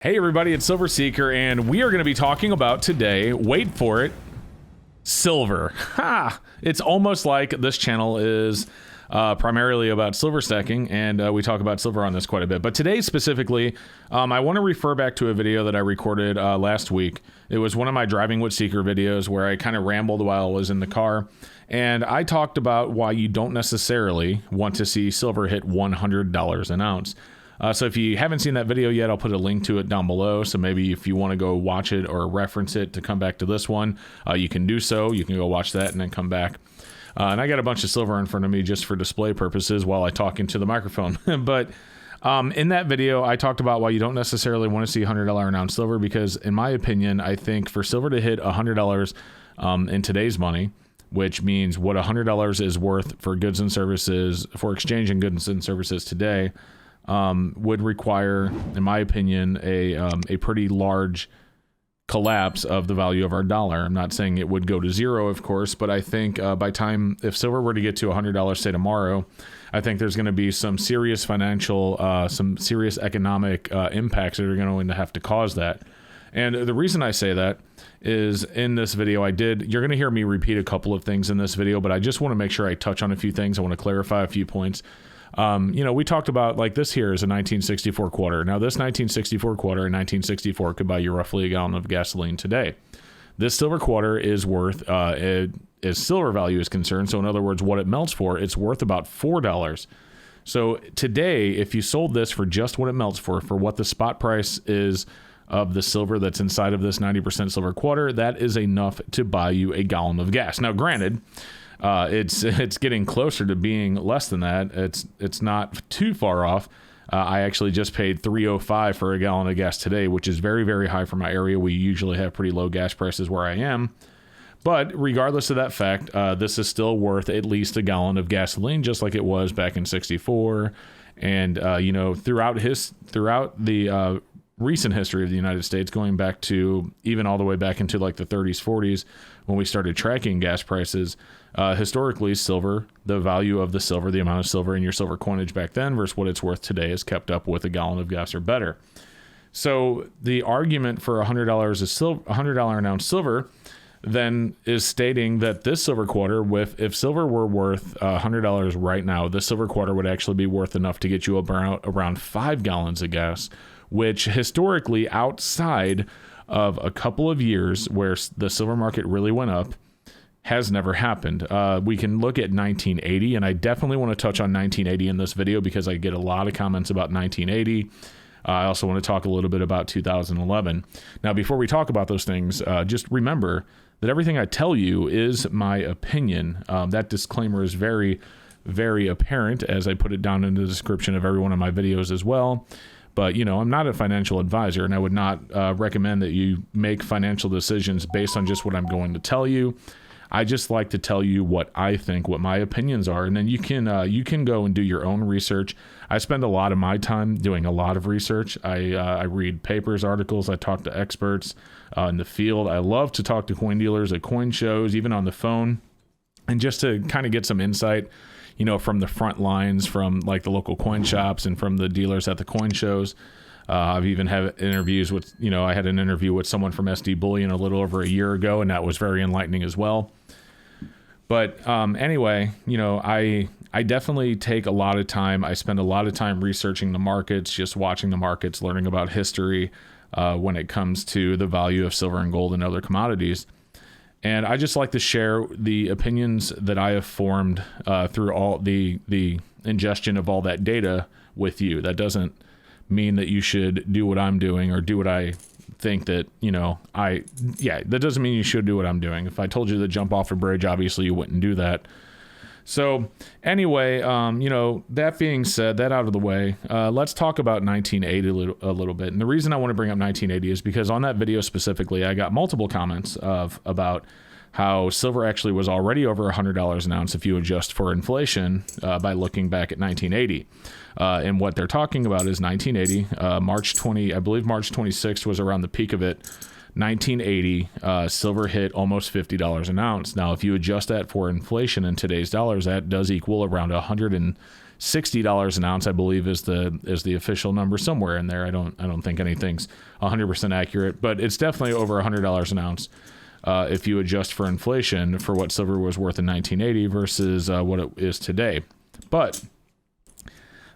Hey everybody, it's Silver Seeker, and we are going to be talking about today, wait for it, silver. Ha! It's almost like this channel is primarily about silver stacking, and we talk about silver on this quite a bit. But today specifically, I want to refer back to a video that I recorded last week. It was one of my Driving with Seeker videos where I kind of rambled while I was in the car, and I talked about why you don't necessarily want to see silver hit $100 an ounce. So if you haven't seen that video yet, I'll put a link to it down below. So maybe if you want to go watch it or reference it to come back to this one, you can do so. You can go watch that and then come back. And I got a bunch of silver in front of me just for display purposes while I talk into the microphone. But in that video, I talked about why you don't necessarily want to see $100 an ounce silver because, in my opinion, I think for silver to hit $100 in today's money, which means what $100 is worth for goods and services, for exchanging goods and services today, would require, in my opinion, a pretty large collapse of the value of our dollar. I'm not saying it would go to zero, of course, but I think if silver were to get to $100, say tomorrow, I think there's going to be some serious financial, some serious economic impacts that are going to have to cause that. And the reason I say that is in this video you're going to hear me repeat a couple of things in this video, but I just want to make sure I touch on a few things. I want to clarify a few points. We talked about, like, this here is a 1964 quarter. Now, this 1964 quarter in 1964 could buy you roughly a gallon of gasoline today. This silver quarter is worth, as silver value is concerned, so in other words, what it melts for, it's worth about $4. So today, if you sold this for just what it melts for what the spot price is of the silver that's inside of this 90% silver quarter, that is enough to buy you a gallon of gas. Now, granted, it's getting closer to being less than that. It's not too far off. I actually just paid $3.05 for a gallon of gas today, which is very, very high for my area. We usually have pretty low gas prices where I am. But regardless of that fact, this is still worth at least a gallon of gasoline, just like it was back in '64. And throughout the recent history of the United States, going back to even all the way back into like the 30s, 40s, when we started tracking gas prices, historically, silver, the value of the silver, the amount of silver in your silver coinage back then versus what it's worth today is kept up with a gallon of gas or better. So the argument for $100 an ounce silver then is stating that this silver quarter, if silver were worth $100 right now, this silver quarter would actually be worth enough to get you around 5 gallons of gas, which historically, outside of a couple of years where the silver market really went up, has never happened. We can look at 1980, and I definitely want to touch on 1980 in this video because I get a lot of comments about 1980. I also want to talk a little bit about 2011. Now, before we talk about those things, just remember that everything I tell you is my opinion. That disclaimer is very, very apparent as I put it down in the description of every one of my videos as well. But, I'm not a financial advisor, and I would not recommend that you make financial decisions based on just what I'm going to tell you. I just like to tell you what I think, what my opinions are, and then you can go and do your own research. I spend a lot of my time doing a lot of research. I read papers, articles. I talk to experts in the field. I love to talk to coin dealers at coin shows, even on the phone, and just to kind of get some insight, from the front lines, from like the local coin shops and from the dealers at the coin shows. I've even had interviews with, I had an interview with someone from SD Bullion a little over a year ago, and that was very enlightening as well. But anyway, I definitely take a lot of time. I spend a lot of time researching the markets, just watching the markets, learning about history when it comes to the value of silver and gold and other commodities. And I just like to share the opinions that I have formed through all the ingestion of all that data with you. That doesn't mean that you should do what I'm doing or do what I think that, that doesn't mean you should do what I'm doing. If I told you to jump off a bridge, obviously you wouldn't do that. So anyway, that being said, that out of the way, let's talk about 1980 a little bit. And the reason I want to bring up 1980 is because on that video specifically, I got multiple comments about how silver actually was already over $100 an ounce if you adjust for inflation by looking back at 1980. And what they're talking about is 1980, March 26th was around the peak of it. 1980, silver hit almost $50 an ounce. Now, if you adjust that for inflation in today's dollars, that does equal around $160 $60 an ounce, I believe, is the official number, somewhere in there. I don't think anything's 100% accurate, but it's definitely over $100 an ounce if you adjust for inflation for what silver was worth in 1980 versus what it is today. But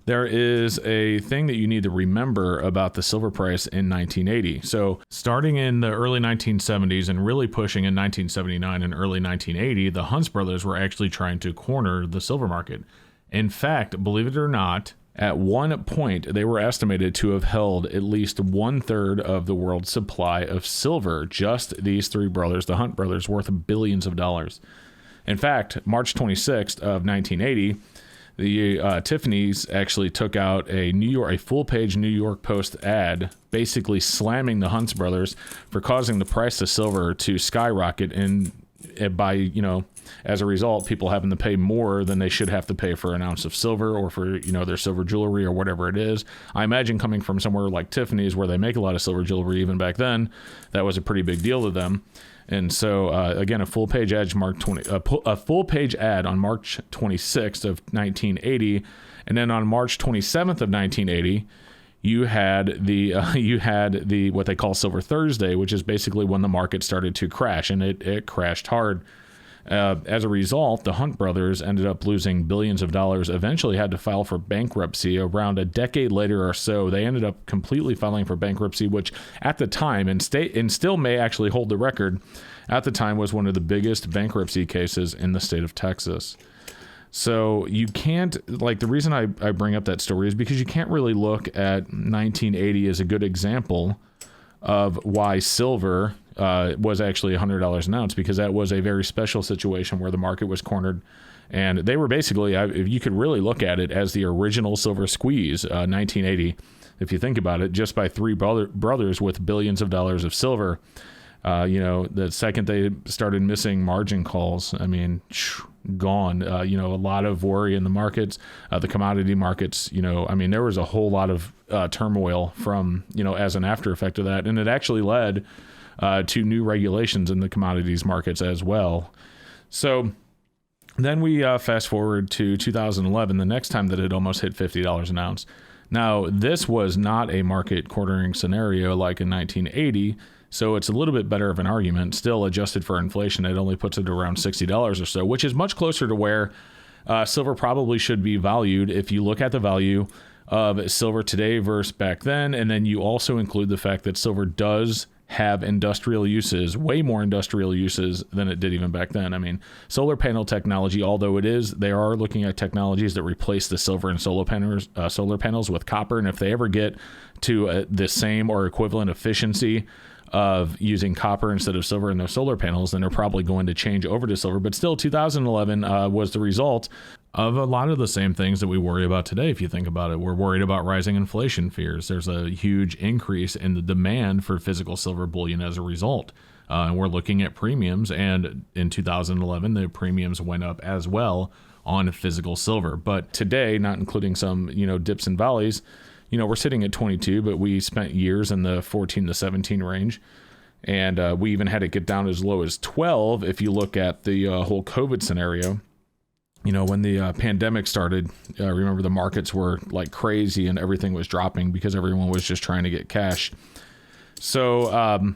there is a thing that you need to remember about the silver price in 1980. So starting in the early 1970s and really pushing in 1979 and early 1980, the Hunts brothers were actually trying to corner the silver market. In fact, believe it or not, at one point, they were estimated to have held at least 1/3 of the world's supply of silver. Just these three brothers, the Hunt brothers, worth billions of dollars. In fact, March 26th of 1980, the Tiffany's actually took out a full-page New York Post ad, basically slamming the Hunts brothers for causing the price of silver to skyrocket, and by, as a result, people having to pay more than they should have to pay for an ounce of silver or for, their silver jewelry or whatever it is. I imagine coming from somewhere like Tiffany's, where they make a lot of silver jewelry even back then, that was a pretty big deal to them. And so, again, a full-page ad on March 26th of 1980, and then on March 27th of 1980, you had the what they call Silver Thursday, which is basically when the market started to crash, and it crashed hard. As a result, the Hunt brothers ended up losing billions of dollars, eventually had to file for bankruptcy. Around a decade later or so, they ended up completely filing for bankruptcy, which at the time, and still may actually hold the record, at the time was one of the biggest bankruptcy cases in the state of Texas. So you can't, the reason I bring up that story is because you can't really look at 1980 as a good example of why silver was actually $100 an ounce, because that was a very special situation where the market was cornered, and they were basically, you could really look at it as the original silver squeeze, 1980, if you think about it, just by three brothers with billions of dollars of silver. The second they started missing margin calls, gone. A lot of worry in the markets, the commodity markets. There was a whole lot of turmoil from, as an after effect of that, and it actually led to new regulations in the commodities markets as well. So then we fast forward to 2011, the next time that it almost hit $50 an ounce. Now, this was not a market cornering scenario like in 1980, so it's a little bit better of an argument. Still, adjusted for inflation, it only puts it around $60 or so, which is much closer to where silver probably should be valued if you look at the value of silver today versus back then, and then you also include the fact that silver does have industrial uses, way more industrial uses than it did even back then. Solar panel technology, although they are looking at technologies that replace the silver in solar panels with copper, and if they ever get to the same or equivalent efficiency of using copper instead of silver in those solar panels, then they're probably going to change over to silver. But still, 2011 was the result of a lot of the same things that we worry about today. If you think about it, we're worried about rising inflation fears. There's a huge increase in the demand for physical silver bullion as a result. And we're looking at premiums, and in 2011, the premiums went up as well on physical silver. But today, not including some, dips and valleys, we're sitting at 22, but we spent years in the 14 to 17 range. And we even had it get down as low as 12 if you look at the whole COVID scenario. When the pandemic started, remember the markets were like crazy and everything was dropping because everyone was just trying to get cash. So,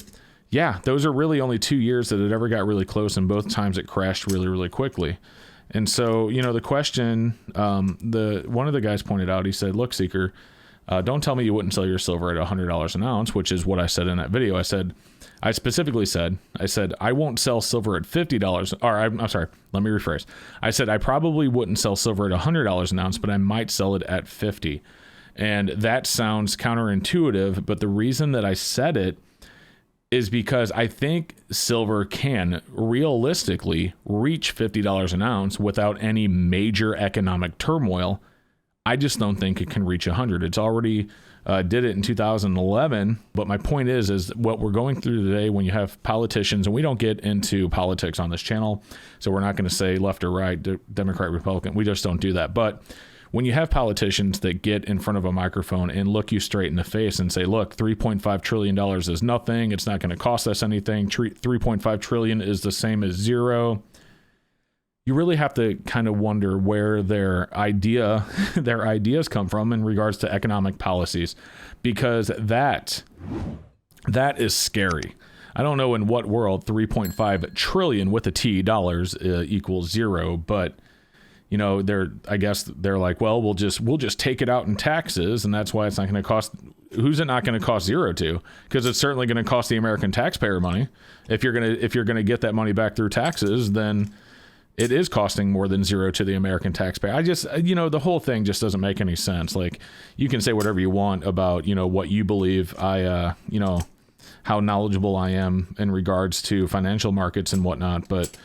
those are really only 2 years that it ever got really close, and both times it crashed really, really quickly. And so, the question, one of the guys pointed out, he said, "Look, Seeker, don't tell me you wouldn't sell your silver at $100 an ounce," which is what I said in that video. I specifically said, I won't sell silver at $50, or I'm sorry, let me rephrase. I said, I probably wouldn't sell silver at $100 an ounce, but I might sell it at 50. And that sounds counterintuitive, but the reason that I said it is because I think silver can realistically reach $50 an ounce without any major economic turmoil. I just don't think it can reach 100. It's already did it in 2011. But my point is what we're going through today, when you have politicians, and we don't get into politics on this channel, so we're not going to say left or right, Democrat, Republican. We just don't do that. But when you have politicians that get in front of a microphone and look you straight in the face and say, look, $3.5 trillion is nothing. It's not going to cost us anything. $3.5 trillion is the same as zero. you really have to kind of wonder where their ideas come from in regards to economic policies, because that is scary. I don't know in what world 3.5 trillion with a T dollars equals zero, but you know, I guess they're like, well, we'll just take it out in taxes, and that's why it's not going to cost. Who's it not going to cost zero to? Because it's certainly going to cost the American taxpayer money. If you're gonna get that money back through taxes, then it is costing more than zero to the American taxpayer. I just, the whole thing just doesn't make any sense. Like, you can say whatever you want about, what you believe. How knowledgeable I am in regards to financial markets and whatnot, but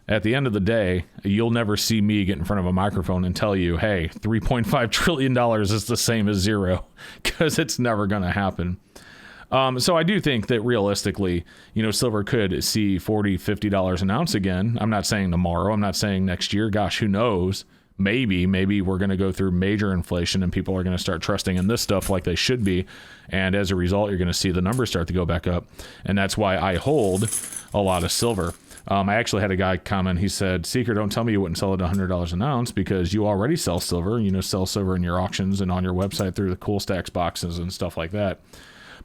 at the end of the day, you'll never see me get in front of a microphone and tell you, hey, $3.5 trillion is the same as zero, because it's never going to happen. So I do think that realistically, silver could see $40, $50 an ounce again. I'm not saying tomorrow. I'm not saying next year. Gosh, who knows? Maybe we're going to go through major inflation and people are going to start trusting in this stuff like they should be. And as a result, you're going to see the numbers start to go back up. And that's why I hold a lot of silver. I actually had a guy comment. He said, Seeker, don't tell me you wouldn't sell it $100 an ounce, because you already sell silver. Sell silver in your auctions and on your website through the Cool Stacks boxes and stuff like that.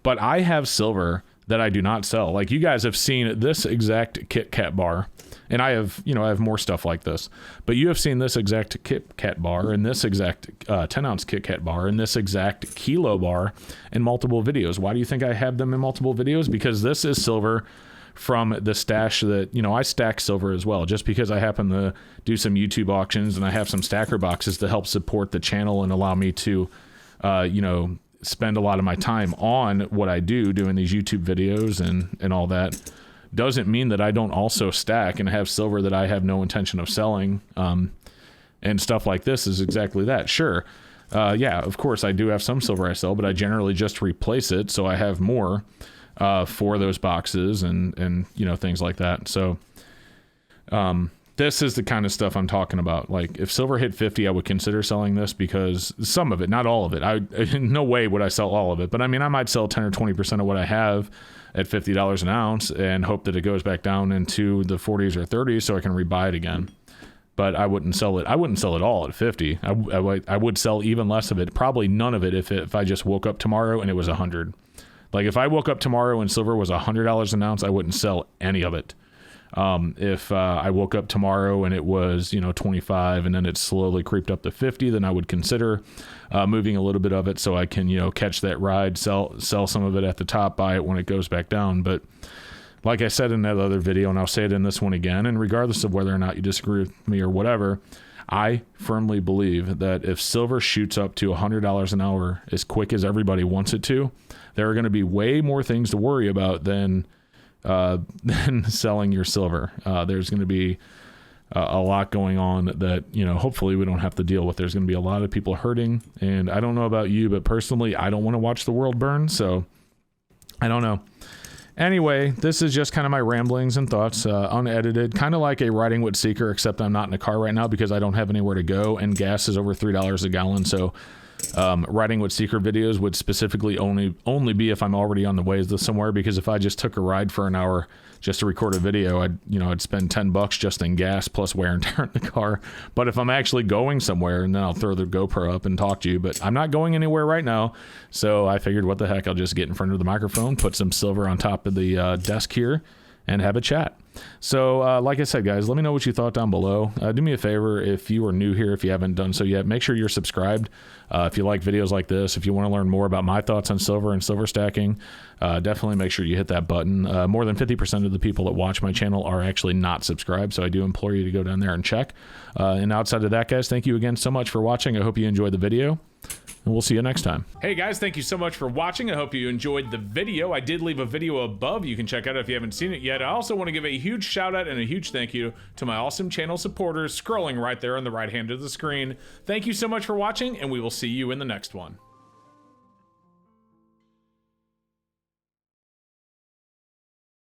But I have silver that I do not sell. Like, you guys have seen this exact Kit Kat bar, and I have more stuff like this. But you have seen this exact Kit Kat bar and this exact 10-ounce Kit Kat bar and this exact kilo bar in multiple videos. Why do you think I have them in multiple videos? Because this is silver from the stash that, I stack silver as well, just because I happen to do some YouTube auctions and I have some stacker boxes to help support the channel and allow me to, spend a lot of my time on what I do, doing these YouTube videos and all that. Doesn't mean that I don't also stack and have silver that I have no intention of selling. And stuff like this is exactly that. Sure. Yeah, of course I do have some silver I sell, but I generally just replace it. So I have more for those boxes and things like that. So this is the kind of stuff I'm talking about. Like, if silver hit 50, I would consider selling this, because some of it, not all of it. In no way would I sell all of it, but I mean, I might sell 10 or 20% of what I have at $50 an ounce and hope that it goes back down into the 40s or 30s so I can rebuy it again. But I wouldn't sell it. I wouldn't sell it all at 50. I would sell even less of it, probably none of it, if I just woke up tomorrow and it was 100. Like, if I woke up tomorrow and silver was $100 an ounce, I wouldn't sell any of it. If I woke up tomorrow and it was 25 and then it slowly creeped up to 50, then I would consider moving a little bit of it so I can catch that ride, sell some of it at the top, buy it when it goes back down. But like I said in that other video, and I'll say it in this one again, and regardless of whether or not you disagree with me or whatever, I firmly believe that if silver shoots up to $100 an hour as quick as everybody wants it to, there are going to be way more things to worry about than selling your silver. There's going to be a lot going on that, hopefully we don't have to deal with. There's going to be a lot of people hurting, and I don't know about you, but personally, I don't want to watch the world burn. So I don't know. Anyway, this is just kind of my ramblings and thoughts, unedited, kind of like a riding with Seeker, except I'm not in a car right now because I don't have anywhere to go and gas is over $3 a gallon. So riding with Seeker videos would specifically only be if I'm already on the way somewhere, because if I just took a ride for an hour just to record a video, I'd spend $10 just in gas plus wear and tear in the car. But if I'm actually going somewhere, and then I'll throw the GoPro up and talk to you, but I'm not going anywhere right now. So I figured, what the heck, I'll just get in front of the microphone, put some silver on top of the desk here, and have a chat. So like I said, guys, let me know what you thought down below. Do me a favor, if you are new here, if you haven't done so yet, make sure you're subscribed. If you like videos like this, if you want to learn more about my thoughts on silver and silver stacking, definitely make sure you hit that button. More than 50% of the people that watch my channel are actually not subscribed, so I do implore you to go down there and check. And outside of that, guys, thank you again so much for watching. I hope you enjoyed the video, and we'll see you next time. Hey guys, thank you so much for watching. I hope you enjoyed the video. I did leave a video above. You can check out if you haven't seen it yet. I also want to give a huge shout out and a huge thank you to my awesome channel supporters scrolling right there on the right hand of the screen. Thank you so much for watching, and we will see you in the next one.